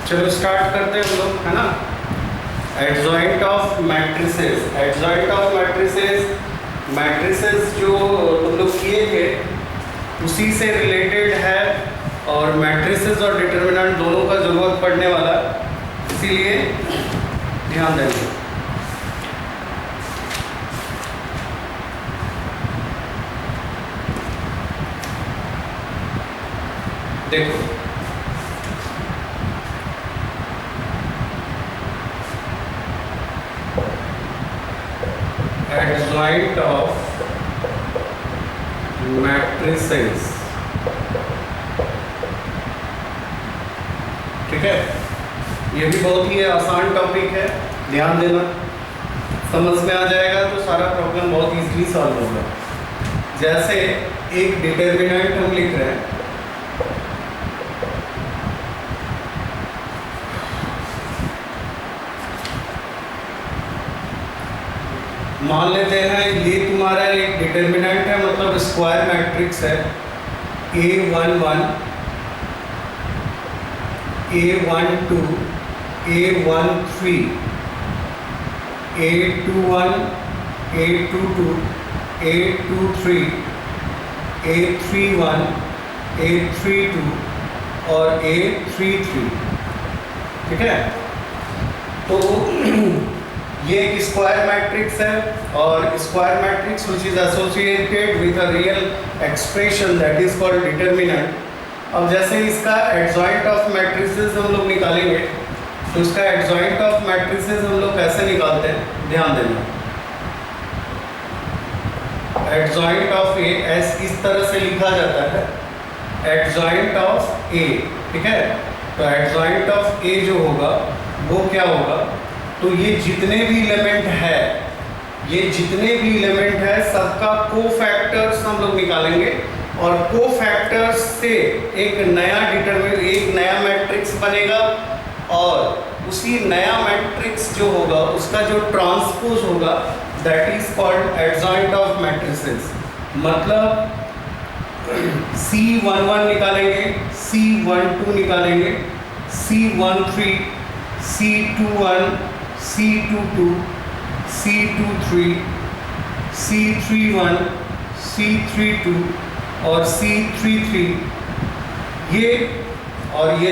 चलो स्टार्ट करते हैं हम लोग, है ना। Adjoint of matrices, adjoint of matrices, matrices जो तुम लोग किए थे उसी से रिलेटेड है, और मैट्रिसेस और डिटर्मिनेंट दोनों का ज़रूरत पड़ने वाला, इसीलिए ध्यान देंगे। देखो एडजॉइंट ऑफ मैट्रिसेस, ठीक है। ये भी बहुत ही आसान टॉपिक है, ध्यान देना, समझ में आ जाएगा तो सारा प्रॉब्लम बहुत इजीली सॉल्व होगा। जैसे एक डिटर्मिनेंट हम लिख रहे हैं, मान लेते हैं ये तुम्हारा एक डिटर्मिनेंट है, मतलब स्क्वायर मैट्रिक्स है A11, A12, A13, A21, A22, A23, A31, A32 और A33, ठीक है। तो ये एक स्क्वायर मैट्रिक्स है, और square matrix which is associated with a real expression that is called determinant. अब जैसे इसका एडजॉइंट ऑफ मैट्रिसेस हम लोग निकालेंगे, तो इसका एडजॉइंट ऑफ मैट्रिसेस हम लोग कैसे निकालते हैं, ध्यान देना। एडजॉइंट ऑफ ए इस तरह से लिखा जाता है, एडजॉइंट ऑफ ए, ठीक है। तो एडजॉइंट ऑफ ए जो होगा वो क्या होगा, तो ये जितने भी एलिमेंट है, ये जितने भी एलिमेंट है सबका कोफैक्टर्स हम लोग निकालेंगे, और कोफैक्टर्स से एक नया मैट्रिक्स बनेगा, और उसी नया मैट्रिक्स जो होगा उसका जो ट्रांसपोज होगा that is called adjoint of matrices. मतलब C11 निकालेंगे, C12 निकालेंगे, C13, C21, C22, C23, C31, C32 और C33। ये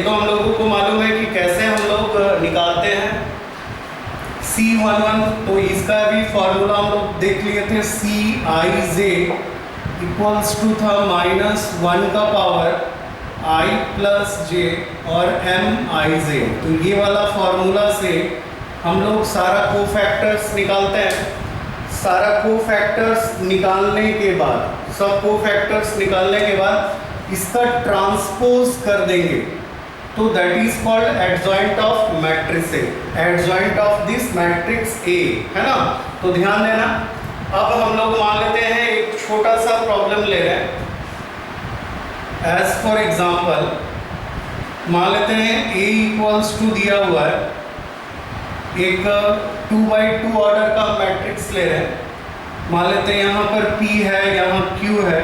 तो हम लोगों को मालूम है कि कैसे हम लोग निकालते हैं। C11 तो इसका भी फॉर्मूला हम लोग देख लिए थे, Cij इक्वल्स टू था -1 का पावर I प्लस j और Mij। तो ये वाला फॉर्मूला से हम लोग सारा कोफैक्टर्स निकालते हैं। सारा कोफैक्टर्स निकालने के बाद, सब कोफैक्टर्स निकालने के बाद इसका ट्रांसपोज कर देंगे, तो that is called adjoint of matrix A, adjoint of this matrix A, है ना। तो ध्यान देना। अब हम लोग मान लेते हैं एक छोटा सा प्रॉब्लम ले रहे हैं। एज फॉर एग्जाम्पल मान लेते हैं A इक्वल्स टू दिया हुआ है, एक 2x2 ऑर्डर का मैट्रिक्स ले रहे हैं। मान लेते हैं यहाँ पर P है, यहाँ Q है,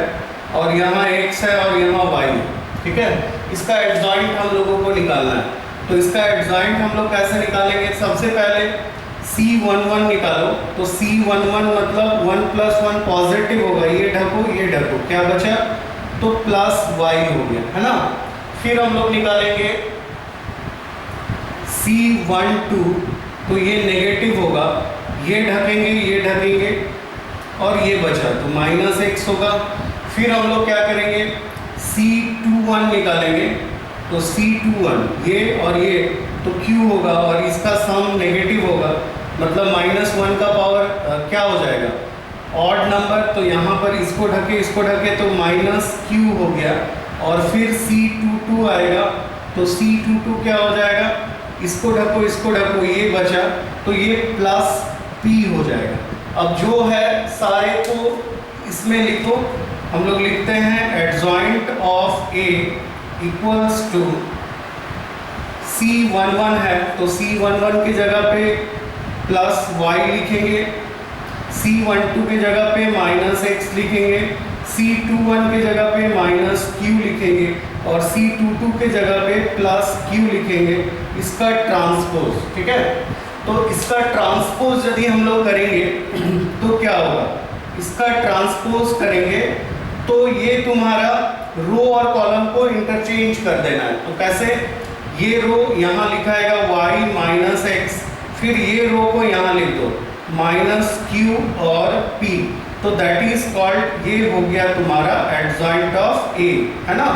और यहाँ X है और यहाँ Y है, ठीक है। इसका एडजॉइंट हम लोगों को निकालना है। तो इसका एडजॉइंट हम लोग कैसे निकालेंगे, सबसे पहले C11 निकालो। तो C11 मतलब 1 + 1 पॉजिटिव होगा, ये ढको, क्या बचा, तो +y हो गया, है ना। फिर हम लोग निकालेंगे C12, तो ये नेगेटिव होगा, ये ढकेंगे और ये बचा तो -x होगा। फिर हम लोग क्या करेंगे, C21 निकालेंगे, तो C21 ये और ये तो q होगा, और इसका सम नेगेटिव होगा, मतलब -1 का पावर क्या हो जाएगा, ऑड नंबर। तो यहाँ पर इसको ढके तो -q हो गया, और फिर C22 आएगा, तो C22 क्या हो जाएगा, इसको ढको, ये बचा तो ये +p हो जाएगा। अब जो है सारे को इसमें लिखो, हम लोग लिखते हैं adjoint of A equals to C11 है, तो C11 की जगह पे +y लिखेंगे, C12 की जगह पे -x लिखेंगे, C21 के जगह पे माइनस क्यू लिखेंगे और C22 के जगह पे प्लस क्यू लिखेंगे, इसका ट्रांसपोज। ठीक है, तो इसका ट्रांसपोज यदि हम लोग करेंगे तो क्या होगा, इसका ट्रांसपोज करेंगे तो ये तुम्हारा रो और कॉलम को इंटरचेंज कर देना है। तो कैसे, ये रो यहाँ लिखाएगा y माइनस एक्स, फिर ये रो को यहाँ लिख दो माइनस क्यू और p, तो दैट इज कॉल्ड, ये हो गया तुम्हारा एडजॉइंट ऑफ A, है ना।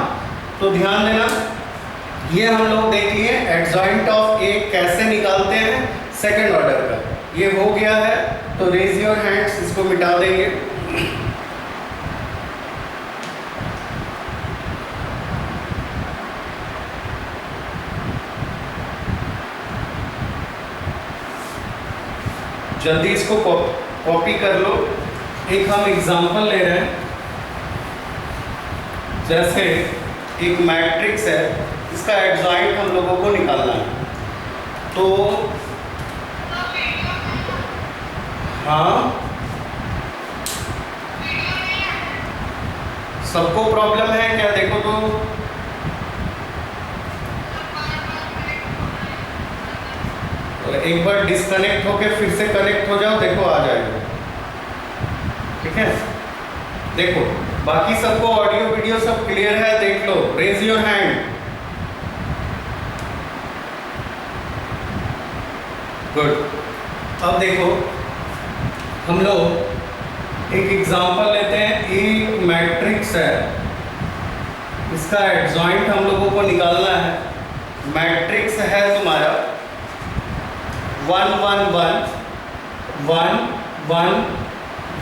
तो ध्यान देना, ये हम लोग देख लिए एडजॉइंट ऑफ A कैसे निकालते हैं सेकंड ऑर्डर का, ये हो गया है। तो रेज योर हैंड्स, इसको मिटा देंगे। जल्दी इसको कॉपी कर लो। एक हम एग्जांपल ले रहे हैं, जैसे एक मैट्रिक्स है, इसका एडजॉइंट हम लोगों को निकालना है। तो हाँ, सबको प्रॉब्लम है क्या, देखो तो एक बार डिस्कनेक्ट होके फिर से कनेक्ट हो जाओ, देखो आ जाएगा। ठीक है, देखो बाकी सबको ऑडियो वीडियो सब क्लियर है, देख लो, रेज योर हैंड। गुड। अब देखो हम लोग एक एग्जांपल लेते हैं, एक मैट्रिक्स है, इसका एडजॉइंट हम लोगों को निकालना है। मैट्रिक्स है तुम्हारा 1 1 1 1 1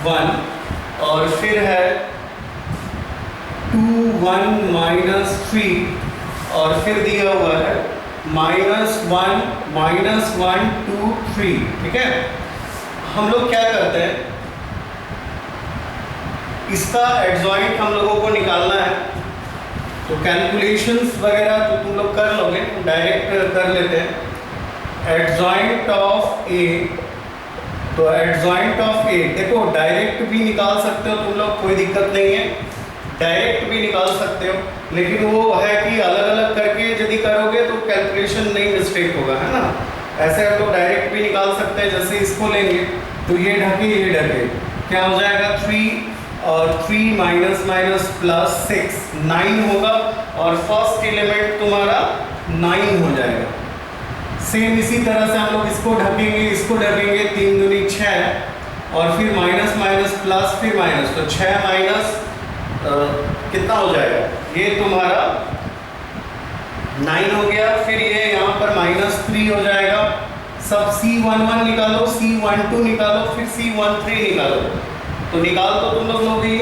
1 और फिर है 2 1 माइनस 3 और फिर दिया हुआ है -1 -1 2 3। ठीक है, हम लोग क्या करते हैं, इसका एडजॉइंट हम लोगों को निकालना है। तो कैलकुलेशंस वगैरह तो तुम लोग कर लोगे, डायरेक्ट कर लेते हैं। एडजॉइंट ऑफ ए, तो एडजॉइंट ऑफ ए देखो डायरेक्ट भी निकाल सकते हो तुम लोग, कोई दिक्कत नहीं है, डायरेक्ट भी निकाल सकते हो, लेकिन वो है कि अलग अलग करके यदि करोगे तो कैलकुलेशन नहीं मिस्टेक होगा, है ना। ऐसे तो डायरेक्ट भी निकाल सकते हैं, जैसे इसको लेंगे तो ये ढके ये ढके, क्या हो जाएगा 3 और 3 माइनस माइनस प्लस 6 9 होगा और फर्स्ट एलिमेंट तुम्हारा 9 हो जाएगा। सेम इसी तरह से हम लोग इसको ढकेंगे 3 दूनी 6 और फिर माइनस माइनस प्लस फिर माइनस, तो 6 माइनस कितना हो जाएगा, ये तुम्हारा 9 हो गया। फिर ये यहाँ पर -3 हो जाएगा। सब C11 निकालो, C12 निकालो, फिर C13 निकालो, तो निकाल तो तुम लोग ही।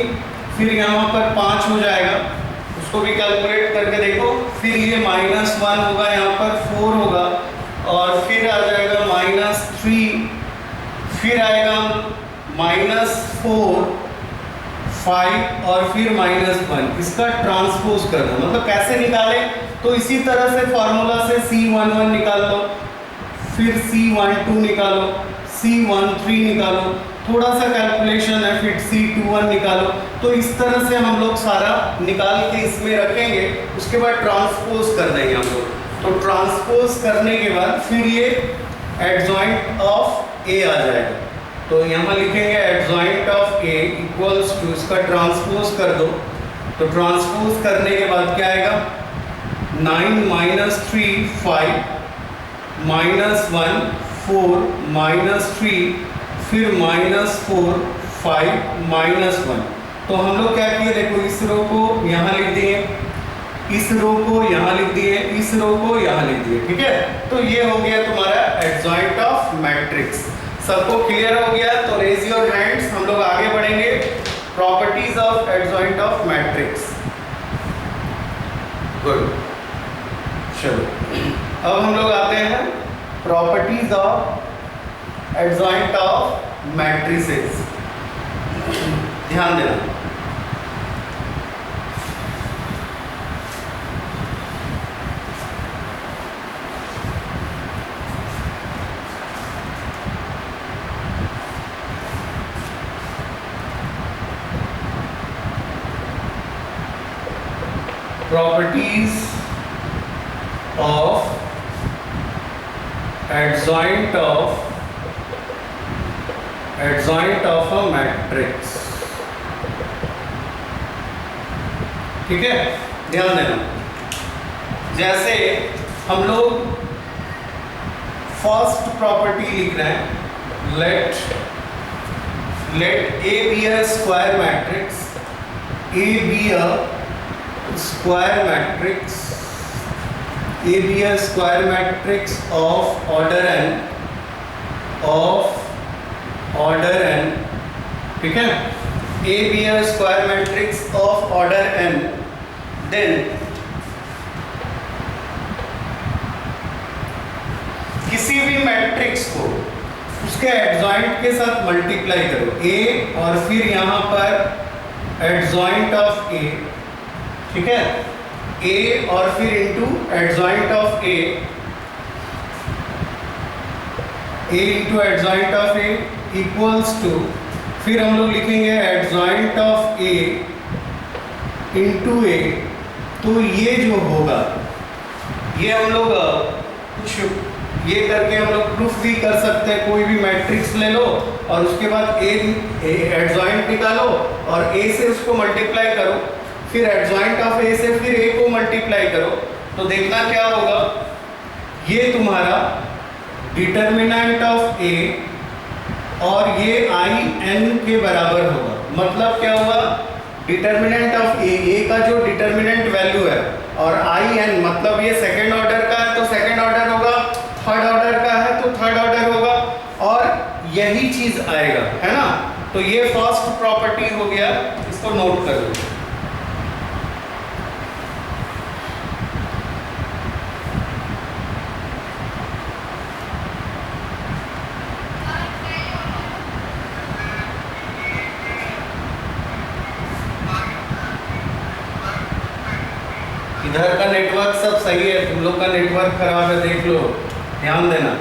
फिर यहाँ पर 5 हो जाएगा, उसको भी कैलकुलेट करके देखो। फिर ये -1 होगा, यहाँ पर 4 होगा और फिर आ जाएगा -3, फिर आएगा -4 5 और फिर -1। इसका ट्रांसपोज करना, मतलब कैसे निकाले, तो इसी तरह से फॉर्मूला से C11 निकाल लो, फिर C12 निकालो, C13 निकालो, थोड़ा सा कैलकुलेशन है, फिर C21 निकालो। तो इस तरह से हम लोग सारा निकाल के इसमें रखेंगे, उसके बाद ट्रांसपोज कर देंगे हम लोग। तो ट्रांसपोज करने के बाद फिर ये एडजॉइंट ऑफ ए आ जाएगा। तो यहाँ लिखेंगे adjoint of A equals to, इसका ट्रांसपोज कर दो। तो ट्रांसपोज करने के बाद क्या आएगा, 9 -3 5 -1 4 -3 फिर -4 5 -1। तो हम लोग क्या किए, देखो इस रो को यहाँ लिख दिए, इस रो को यहाँ लिख दिए, इस रो को यहाँ लिख दिए। ठीक है, तो ये हो गया तुम्हारा एडजॉइंट ऑफ मैट्रिक्स। सबको क्लियर हो गया, तो रेज योर हैंड्स। हम लोग आगे बढ़ेंगे, properties of adjoint of matrix. Good, चलो अब हम लोग आते हैं properties of adjoint of matrices. ध्यान देना, properties of adjoint of a matrix। ठीक है, ध्यान देना। जैसे हम लोग फर्स्ट प्रॉपर्टी लिख रहे हैं, let A be a square matrix, A be a square matrix, A be a square matrix of order n, ठीक है, A be a square matrix of order n, then किसी भी मैट्रिक्स को उसके adjoint के साथ मल्टीप्लाई करो, A और फिर यहाँ पर एडजॉइंट ऑफ A, ठीक है, A और फिर into adjoint of A into adjoint of A equals to, फिर हम लोग लिखेंगे adjoint of A into A। तो ये जो होगा, ये हम लोग कुछ ये करके हम लोग प्रूफ भी कर सकते हैं। कोई भी मैट्रिक्स ले लो और उसके बाद ए एडजॉइंट निकालो और A से उसको मल्टीप्लाई करो, फिर एडजॉइंट ऑफ A से फिर A को मल्टीप्लाई करो, तो देखना क्या होगा, ये तुम्हारा डिटर्मिनेंट ऑफ A और ये IN के बराबर होगा। मतलब क्या होगा, डिटर्मिनेंट ऑफ A का जो डिटर्मिनेंट वैल्यू है और IN मतलब ये सेकेंड ऑर्डर का है तो सेकेंड ऑर्डर होगा, थर्ड ऑर्डर का है तो थर्ड ऑर्डर होगा, और यही चीज आएगा, है ना। तो ये फर्स्ट प्रॉपर्टी हो गया, इसको नोट कर लो। इधर का नेटवर्क सब सही है, तुम लोग का नेटवर्क खराब है, देख लो, ध्यान देना।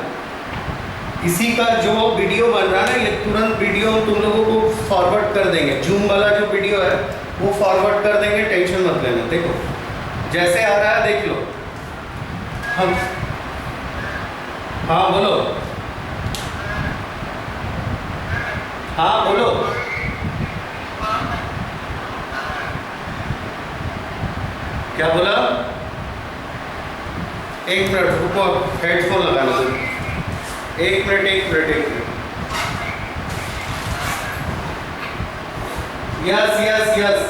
इसी का जो वीडियो बन रहा है ना, ये तुरंत वीडियो तुम लोगों को फॉरवर्ड कर देंगे, जूम वाला जो वीडियो है वो फॉरवर्ड कर देंगे, टेंशन मत लेना। देखो जैसे आ रहा है देख लो। हम हाँ बोलो, हाँ बोलो। क्या बोला? एक मिनट रुको, हेडफोन लगाना दो। एक मिनट। यस,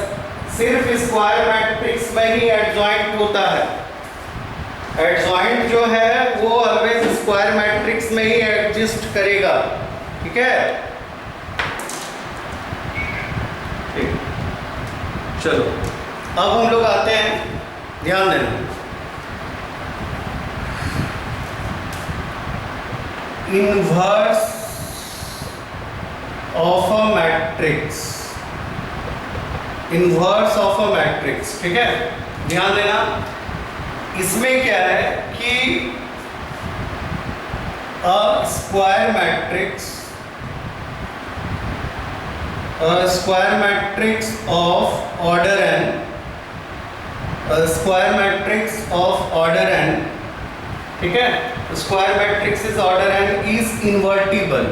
सिर्फ स्क्वायर मैट्रिक्स में ही एडजॉइंट होता है। एडजॉइंट जो है वो ऑलवेज स्क्वायर मैट्रिक्स में ही एग्जिस्ट करेगा, ठीक है। ठीक, चलो अब हम लोग आते हैं, ध्यान देना। Inverse of a matrix, inverse of a matrix, ठीक है, ध्यान देना। इसमें क्या है कि a square matrix of order n, a square matrix of order n, ठीक है, square matrix is order n is invertible,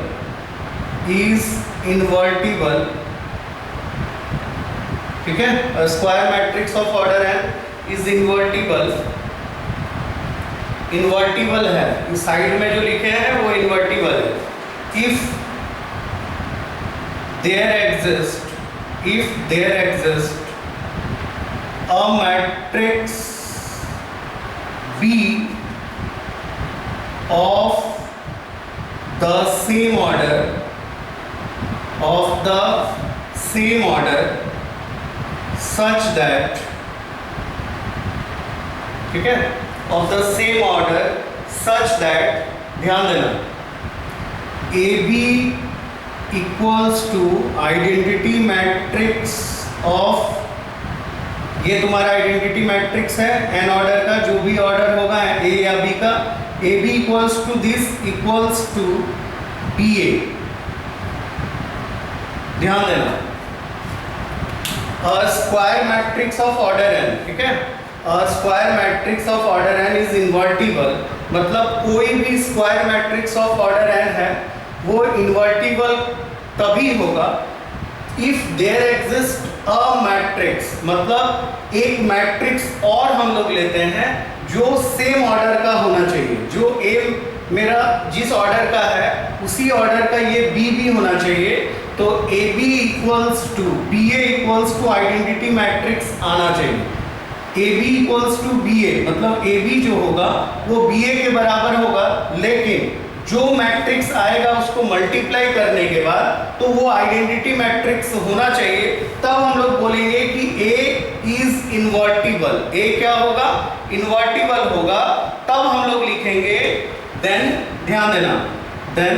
ठीक है। a square matrix of order n is invertible है, इस साइड में जो लिखे हैं वो इन्वर्टिबल है। if there exists a matrix B of the same order such that, ठीक है, of the same order such that, ध्यान देना, AB equals to identity matrix of, ये तुम्हारा आइडेंटिटी मैट्रिक्स है n ऑर्डर का, जो भी ऑर्डर होगा a या b का, AB equals to this equals to BA, ध्यान देना। Square matrix of order n, ठीक है, square matrix of order n is invertible, मतलब कोई भी square matrix of order n है वो इन्वर्टिबल तभी होगा if there exist a matrix, मतलब एक मैट्रिक्स और हम लोग लेते हैं जो सेम ऑर्डर का होना चाहिए, जो A मेरा जिस ऑर्डर का है उसी ऑर्डर का ये B भी होना चाहिए। तो AB equals to BA equals to identity matrix आना चाहिए। AB इक्वल्स टू BA, मतलब AB जो होगा वो BA के बराबर होगा, लेकिन जो मैट्रिक्स आएगा उसको मल्टीप्लाई करने के बाद तो वो आइडेंटिटी मैट्रिक्स होना चाहिए। तब हम लोग बोलेंगे कि A इज इन्वर्टिबल। A क्या होगा? इन्वर्टिबल होगा। तब हम लोग लिखेंगे देन, ध्यान देना, then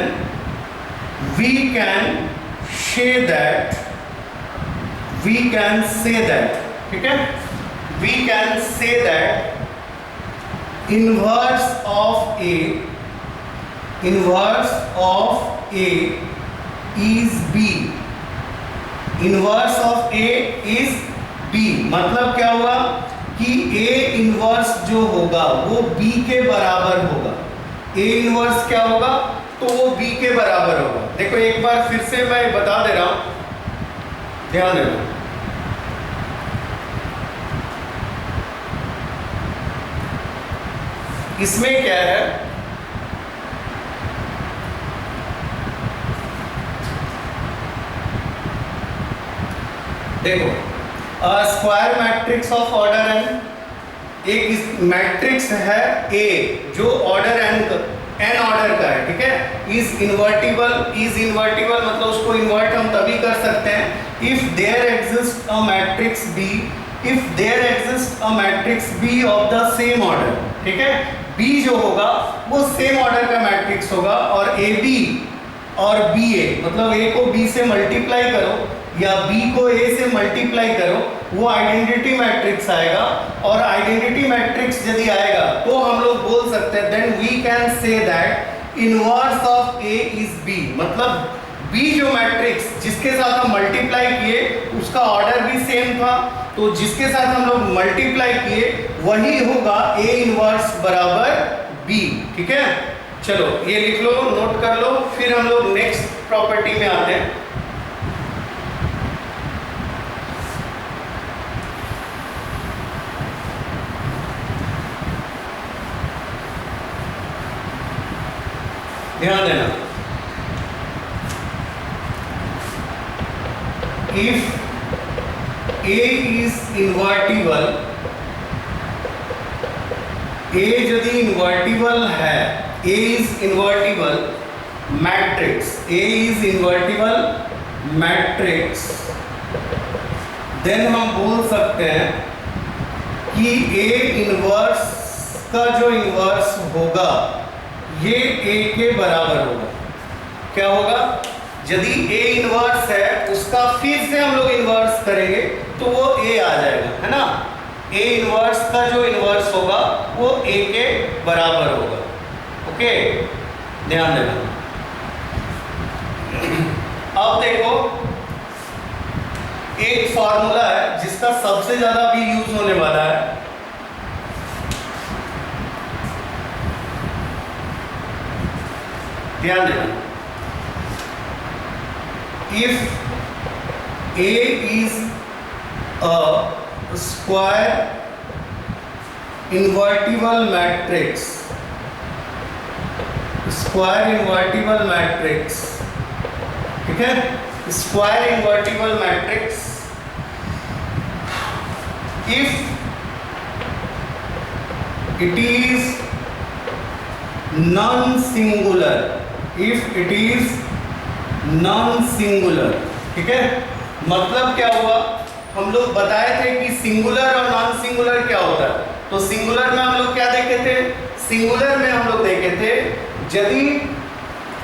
we can say that, ठीक है, we can say that inverse of A is B, inverse of A is B, मतलब क्या हुआ कि A इनवर्स जो होगा वो B के बराबर होगा। A इनवर्स क्या होगा? तो वो B के बराबर होगा। देखो एक बार फिर से मैं बता दे रहा हूं, ध्यान देना। इसमें क्या है, देखो square matrix of order n, एक मैट्रिक्स है A जो ऑर्डर n ऑर्डर का है, ठीक है, इज इन्वर्टिबल मतलब उसको इन्वर्ट हम तभी कर सकते हैं if there exist a matrix B of the same order, ठीक है। B जो होगा वो सेम ऑर्डर का मैट्रिक्स होगा और AB और BA, मतलब A को B से मल्टीप्लाई करो या B को A से मल्टीप्लाई करो, वो आइडेंटिटी मैट्रिक्स आएगा। और आइडेंटिटी मैट्रिक्स यदि आएगा तो हम लोग बोल सकते हैं then we can say that inverse of A is B, मतलब B जो मैट्रिक्स जिसके साथ हम मल्टीप्लाई किए उसका ऑर्डर भी सेम था, तो जिसके साथ हम लोग मल्टीप्लाई किए वही होगा A इनवर्स बराबर B, ठीक है। चलो ये लिख लो, नोट कर लो, फिर हम लोग नेक्स्ट प्रॉपर्टी में आते हैं। ध्यान देना, if A is invertible, A यदि invertible है, A is invertible matrix, A is invertible matrix, then हम बोल सकते हैं कि A इनवर्स का जो इनवर्स होगा ये A के बराबर होगा। क्या होगा? यदि A इनवर्स है उसका फिर से हम लोग इनवर्स करेंगे तो वो A आ जाएगा, है ना। A इनवर्स का जो इनवर्स होगा वो A के बराबर होगा। ओके, ध्यान देना। अब देखो एक फॉर्मूला है जिसका सबसे ज्यादा भी यूज होने वाला है। ध्यान देना, if A is a square invertible matrix, ठीक है, square invertible matrix, if it is non-singular, ठीक है। मतलब क्या हुआ, हम लोग बताए थे कि सिंगुलर और नॉन सिंगुलर क्या होता है। तो सिंगुलर में हम लोग क्या देखे थे, सिंगुलर में हम लोग देखे थे यदि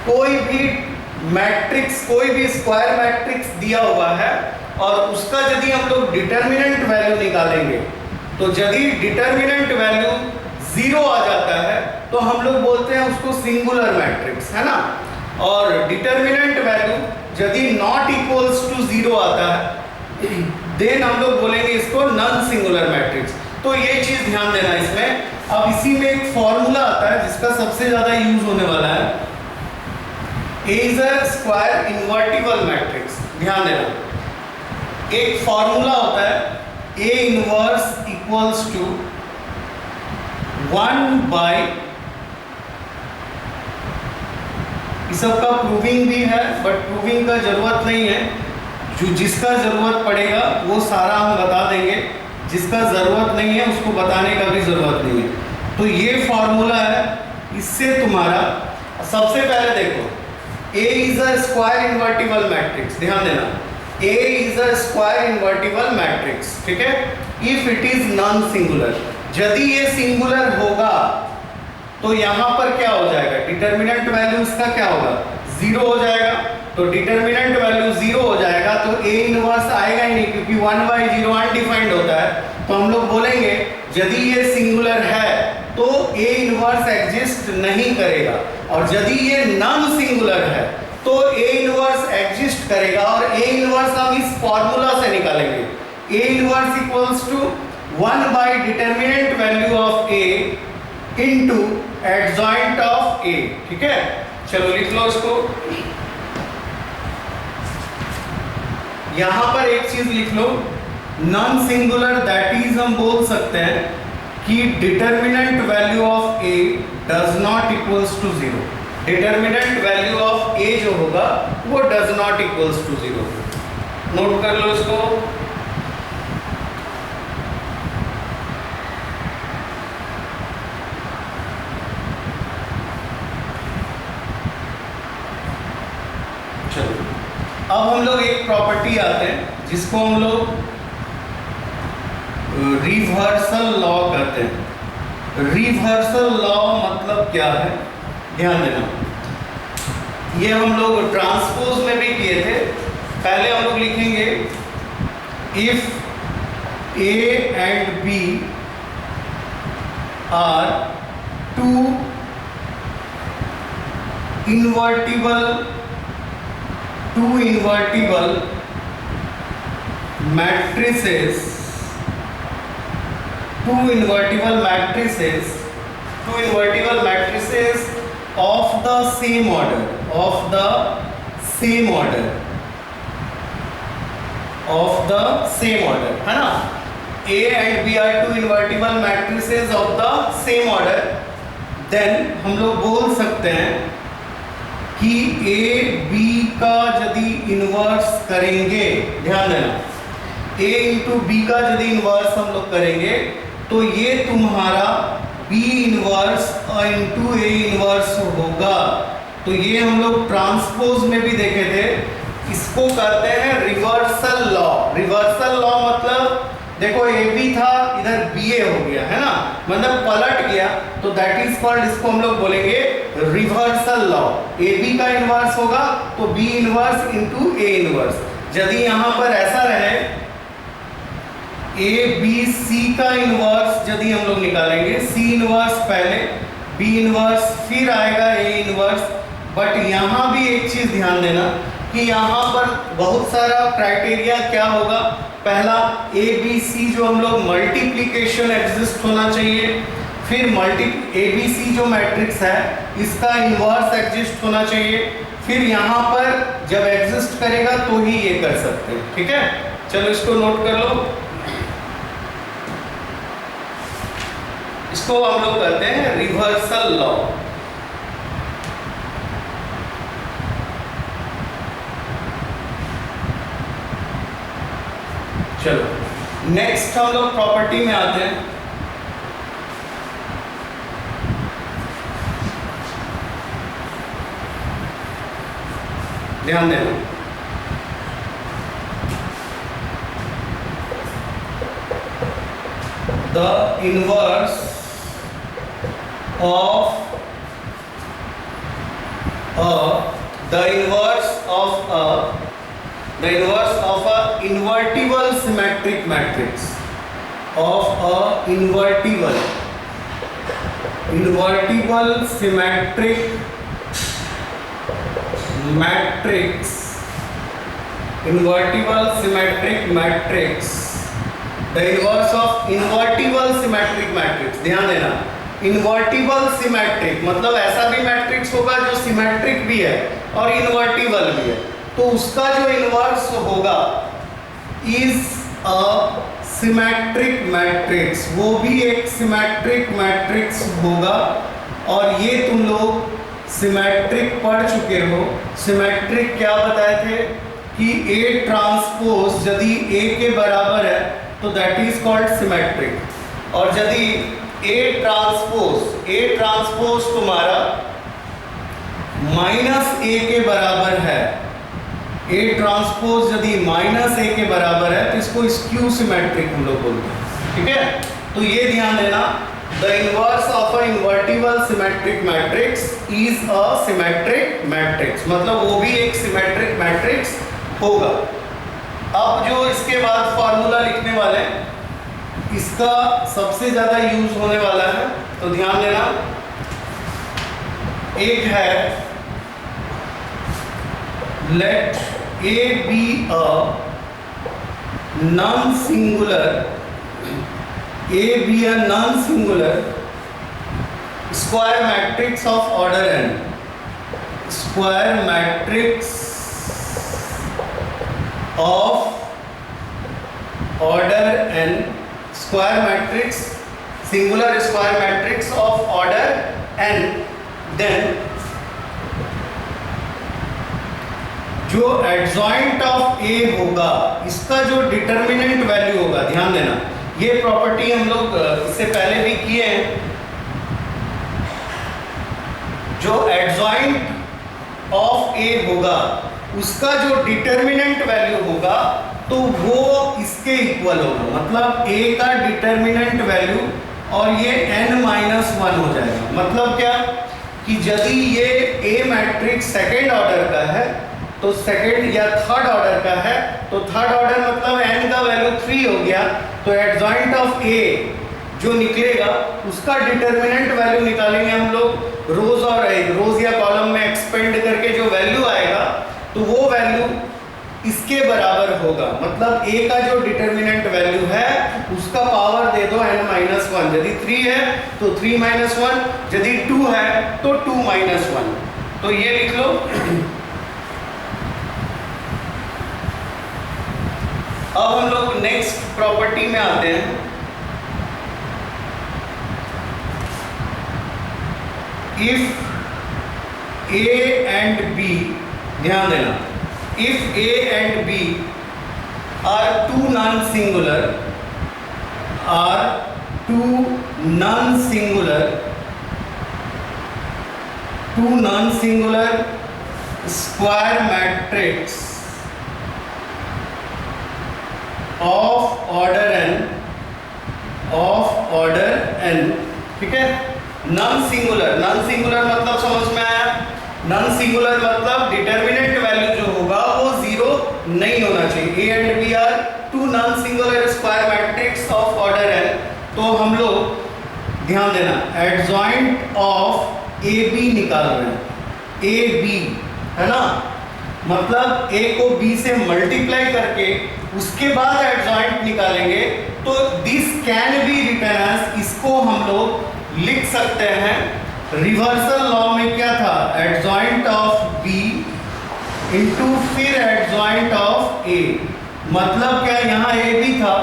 कोई भी मैट्रिक्स, कोई भी स्क्वायर मैट्रिक्स दिया हुआ है और उसका यदि हम लोग डिटर्मिनेंट वैल्यू निकालेंगे तो यदि डिटर्मिनेंट वैल्यू 0 आ जाता है तो हम लोग बोलते हैं उसको सिंगुलर मैट्रिक्स, है ना। और डिटर्मिनेंट वैल्यू यदि नॉट इक्वल्स टू 0 आता है देन हम लोग बोलेंगे इसको नॉन सिंगुलर मैट्रिक्स। तो तो ये चीज ध्यान देना इसमें। अब इसी में एक फॉर्मूला आता है जिसका सबसे ज्यादा यूज होने वाला है, A is a square invertible matrix. ध्यान देना एक फॉर्मूला होता है A inverse equals to 1 by, इस सब का प्रूविंग भी है बट प्रूविंग का जरूरत नहीं है, जो जिसका जरूरत पड़ेगा वो सारा हम बता देंगे, जिसका जरूरत नहीं है उसको बताने का भी जरूरत नहीं है। तो ये फॉर्मूला है, इससे तुम्हारा सबसे पहले देखो A is a square invertible matrix. ध्यान देना A is a square invertible matrix, ठीक है। If it is non singular, यदि ये सिंगुलर होगा तो यहाँ पर क्या हो जाएगा, डिटर्मिनेंट वैल्यू इसका क्या होगा, 0 हो जाएगा। तो डिटर्मिनेंट वैल्यू 0 हो जाएगा तो A इनवर्स आएगा ही नहीं, क्योंकि 1/0 अनडिफाइंड होता है। तो हम लोग बोलेंगे यदि ये सिंगुलर है तो A इनवर्स एग्जिस्ट नहीं करेगा, और यदि ये नॉन सिंगुलर है तो A इनवर्स एग्जिस्ट करेगा। और A इनवर्स हम इस फॉर्मूला से निकालेंगे, A inverse equals to 1 by determinant value of A into adjoint of A, ठीक है। चलो लिख लो इसको। यहां पर एक चीज लिख लो, नॉन सिंगुलर दैट इज हम बोल सकते हैं कि determinant value of A does not equals to 0। Determinant value of A जो होगा वो does not equals to 0। Note कर लो इसको। अब हम लोग एक प्रॉपर्टी आते हैं जिसको हम लोग रिवर्सल लॉ कहते हैं। रिवर्सल लॉ मतलब क्या है, ध्यान देना। ये हम लोग ट्रांसपोज में भी किए थे। पहले हम लोग लिखेंगे if A and B are two invertible matrices, two invertible matrices of the same order, है ना। A and B are two invertible matrices of the same order, then हम लोग बोल सकते हैं कि A B का यदि इनवर्स करेंगे, ध्यान देना, A इंटू B का यदि इनवर्स हम लोग करेंगे तो ये तुम्हारा B inverse into A inverse होगा। तो ये हम लोग ट्रांसपोज में भी देखे थे, इसको कहते हैं रिवर्सल लॉ। रिवर्सल लॉ मतलब देखो AB था इधर BA हो गया, है ना, मतलब पलट गया, तो दैट इज कॉल्ड, इसको हम लोग बोलेंगे रिवर्सल लॉ। AB का इनवर्स होगा तो B inverse into A inverse. यदि यहाँ पर ऐसा रहे ABC का इनवर्स यदि हम लोग निकालेंगे, C इनवर्स पहले, B इनवर्स फिर आएगा A इनवर्स। बट यहाँ भी एक चीज ध्यान देना कि यहाँ पर बहुत सारा क्राइटेरिया क्या होगा। पहला ABC जो हम लोग मल्टीप्लिकेशन एग्जिस्ट होना चाहिए, फिर ABC जो मैट्रिक्स है इसका इनवर्स एग्जिस्ट होना चाहिए, फिर यहाँ पर जब एग्जिस्ट करेगा तो ही ये कर सकते हैं, ठीक है। चलो इसको नोट कर लो। इसको हम लोग कहते हैं रिवर्सल लॉ। चलो नेक्स्ट हम लोग प्रॉपर्टी में आते हैं। ध्यान देना, the inverse of a invertible symmetric matrix of a invertible symmetric matrix the inverse of invertible symmetric matrix. ध्यान देना, इन्वर्टिबल सिमेट्रिक मतलब ऐसा भी मैट्रिक्स होगा जो सिमेट्रिक भी है और इन्वर्टिबल भी है, तो उसका जो इनवर्स होगा इज अ सिमेट्रिक मैट्रिक्स, वो भी एक सिमेट्रिक मैट्रिक्स होगा। और ये तुम लोग सिमेट्रिक पढ़ चुके हो। सिमेट्रिक क्या बताए थे कि A ट्रांसपोज यदि A के बराबर है तो दैट इज कॉल्ड सिमेट्रिक, और यदि A ट्रांसपोज तुम्हारा -A के बराबर है, A ट्रांसपोज यदि -A के बराबर है तो इसको स्क्यू सिमेट्रिक हम लोग बोलते हैं। ठीक है, तो ये ध्यान देना, the inverse of a invertible symmetric matrix is a symmetric matrix, मतलब वो भी एक सिमेट्रिक मैट्रिक्स होगा। अब जो इसके बाद फॉर्मूला लिखने वाले हैं, इसका सबसे ज्यादा यूज होने वाला है, तो ध्यान देना। एक है late A be a non-singular square matrix of order n, square matrix of order n, square matrix, singular square matrix of order n, then जो एडजॉइंट ऑफ A होगा इसका जो डिटर्मिनेंट वैल्यू होगा, ध्यान देना, ये प्रॉपर्टी हम लोग इससे पहले भी किए हैं। जो एडजॉइंट ऑफ A होगा उसका जो डिटर्मिनेंट वैल्यू होगा तो वो इसके इक्वल होगा, मतलब A का डिटर्मिनेंट वैल्यू और ये n-1 हो जाएगा। मतलब क्या कि यदि ये A मैट्रिक्स सेकेंड ऑर्डर का है तो सेकेंड या थर्ड ऑर्डर का है तो थर्ड ऑर्डर मतलब n का वैल्यू 3 हो गया, तो एडजॉइंट ऑफ A जो निकलेगा उसका डिटर्मिनेंट वैल्यू निकालेंगे हम लोग रोज या कॉलम में एक्सपेंड करके, जो वैल्यू आएगा तो वो वैल्यू इसके बराबर होगा। मतलब A का जो डिटर्मिनेंट वैल्यू है उसका पावर दे दो n-1, यदि 3 है तो 3-1, यदि 2 है तो 2-1, तो ये लिख लो। अब हम लोग नेक्स्ट प्रॉपर्टी में आते हैं। इफ A एंड B, ध्यान देना, if A and B are two non singular square matrix of order n, ठीक है। नॉन सिंगुलर मतलब समझ में आया, नॉन सिंगुलर मतलब डिटर्मिनेंट वैल्यू जो होगा वो 0 नहीं होना चाहिए। A and B are two non singular square matrix of order n, तो हम लोग ध्यान देना एडजॉइंट ऑफ AB निकाल रहे हैं, AB है ना, मतलब A को B से मल्टीप्लाई करके उसके बाद एडजॉइंट निकालेंगे, तो this can be written as, इसको हम लोग लिख सकते हैं रिवर्सल लॉ में क्या था, एडजॉइंट ऑफ B इंटू फिर एडजॉइंट ऑफ A, मतलब क्या यहाँ A भी था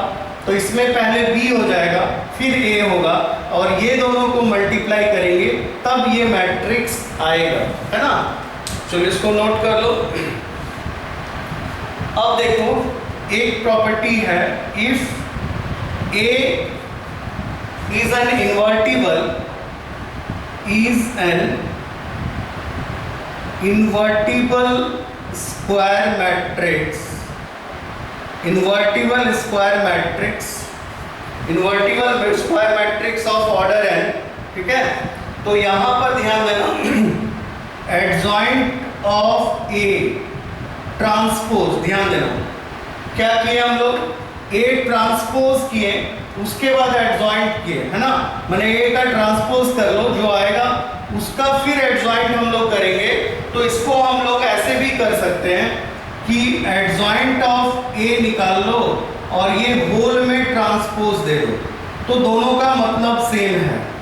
तो इसमें पहले B हो जाएगा फिर A होगा और ये दोनों को मल्टीप्लाई करेंगे तब ये मैट्रिक्स आएगा, है ना। चलो इसको नोट कर लो। अब देखो एक प्रॉपर्टी है, if A is an invertible square matrix of order n, ठीक है। तो यहां पर ध्यान देना एडजॉइंट ऑफ A ट्रांसपोज, ध्यान देना क्या किए हम लोग, A ट्रांसपोज किए उसके बाद एडजॉइंट किए, है ना, माने A का ट्रांसपोज कर लो जो आएगा उसका फिर एडजॉइंट हम लोग करेंगे। तो इसको हम लोग ऐसे भी कर सकते हैं कि एडजॉइंट ऑफ A निकाल लो और ये होल में ट्रांसपोज दे दो, तो दोनों का मतलब सेम है।